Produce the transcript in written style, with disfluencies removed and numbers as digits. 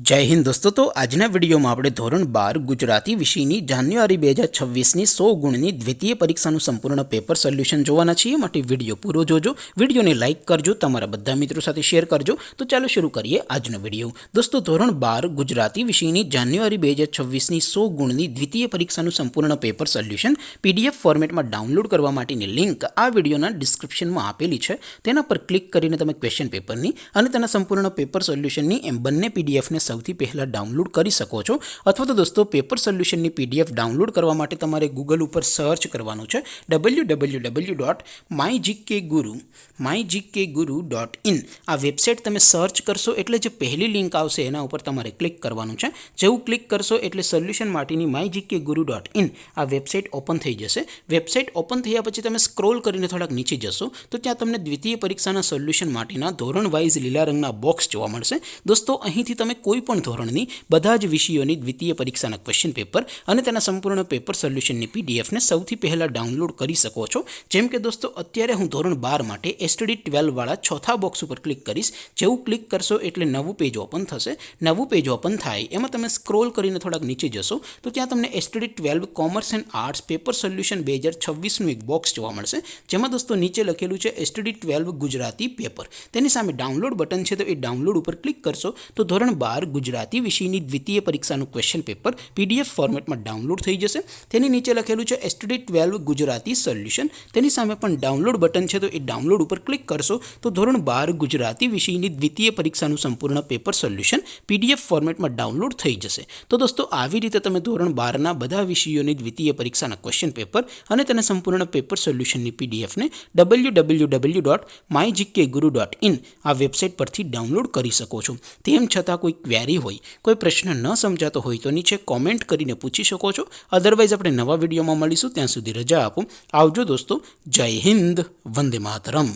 जय हिंद दोस्तों। तो आजना विडियो में આપણે ધોરણ 12 ગુજરાતી વિષયની જાન્યુઆરી 2026ની 100 ગુણની દ્વિતીય પરીક્ષાનું સંપૂર્ણ પેપર સોલ્યુશન જોવાના છીએ। માટે વિડિયો પૂરો જોજો, વિડિયોને લાઈક કરજો, તમારા બધા મિત્રો સાથે શેર કરજો। તો ચાલો શરૂ કરીએ આજનો વિડિયો। દોસ્તો ધોરણ 12 ગુજરાતી વિષયની જાન્યુઆરી 2026ની 100 ગુણની દ્વિતીય પરીક્ષાનું સંપૂર્ણ પેપર સોલ્યુશન પીડીએફ ફોર્મેટમાં ડાઉનલોડ કરવા માટેની લિંક આ વિડિયોના ડિસ્ક્રિપ્શનમાં આપેલી છે। તેના પર ક્લિક કરીને તમે ક્વેશ્ચન પેપરની અને તેના સંપૂર્ણ પેપર સોલ્યુશનની એમ બંને પીડીએફ ને સૌથી પહેલા ડાઉનલોડ કરી શકો છો। અથવા તો દોસ્તો પેપર સોલ્યુશનની પીડીએફ ડાઉનલોડ કરવા માટે તમારે ગૂગલ ઉપર સર્ચ કરવાનું છે www.mygkguru.in। આ વેબસાઇટ તમે સર્ચ કરશો એટલે જે પહેલી લિંક આવશે એના ઉપર તમારે ક્લિક કરવાનું છે। જેવું ક્લિક કરશો એટલે સોલ્યુશન માટેની mygkguru.in આ વેબસાઇટ ઓપન થઈ જશે। વેબસાઇટ ઓપન થયા પછી તમે સ્ક્રોલ કરીને થોડાક નીચે જશો તો ત્યાં તમને દ્વિતીય પરીક્ષાના સોલ્યુશન માટેના ધોરણ વાઇઝ લીલા રંગના બોક્સ જોવા મળશે। દોસ્તો અહીંથી તમે કોઈ પણ ધોરણની બધા જ વિષયોની દ્વિતીય પરીક્ષાના ક્વેશ્ચન પેપર અને તેના સંપૂર્ણ પેપર સોલ્યુશનની પીડીએફને સૌથી પહેલા ડાઉનલોડ કરી શકો છો। જેમ કે દોસ્તો અત્યારે હું ધોરણ 12 માટે એસટીડી 12 વાળા ચોથા બોક્સ ઉપર ક્લિક કરીશ। જેવું ક્લિક કરશો એટલે નવું પેજ ઓપન થશે। નવું પેજ ઓપન થાય એમાં તમે સ્ક્રોલ કરીને થોડાક નીચે જશો તો ત્યાં તમને STD 12 commerce and arts paper solution 2026નું એક બોક્સ જોવા મળશે। જેમાં દોસ્તો નીચે લખેલું છે એસટીડી 12 ગુજરાતી પેપર। તેની સામે ડાઉનલોડ બટન છે તો એ ડાઉનલોડ ઉપર ક્લિક કરશો તો ધોરણ 12 ગુજરાતી વિષયની દ્વિતીય પરીક્ષાનું ક્વેશ્ચન પેપર પીડીએફ ફોર્મેટમાં ડાઉનલોડ થઈ જશે। તેની નીચે લખેલું છે એસટીડી 12 ગુજરાતી સોલ્યુશન। તેની સામે પણ ડાઉનલોડ બટન છે તો એ ડાઉનલોડ ઉપર ક્લિક કરશો તો ધોરણ 12 ગુજરાતી વિષયની દ્વિતીય પરીક્ષાનું સંપૂર્ણ પેપર સોલ્યુશન પીડીએફ ફોર્મેટમાં ડાઉનલોડ થઈ જશે। તો દોસ્તો આવી રીતે તમે ધોરણ 12ના બધા વિષયોની દ્વિતીય પરીક્ષાના ક્વેશ્ચન પેપર અને તેના સંપૂર્ણ પેપર સોલ્યુશનની પીડીએફને www.mygkguru.in આ વેબસાઇટ પરથી ડાઉનલોડ કરી શકો છો। તેમ છતાં કોઈ ક્વેરી હોય, કોઈ પ્રશ્ન ન સમજાતો હોય તો નીચે કોમેન્ટ કરીને પૂછી શકો છો। અધરવાઇઝ આપણે નવા વિડીયોમાં મળીશું, ત્યાં સુધી રજા આપો। આવજો દોસ્તો। જય હિન્દ, વંદે માતરમ।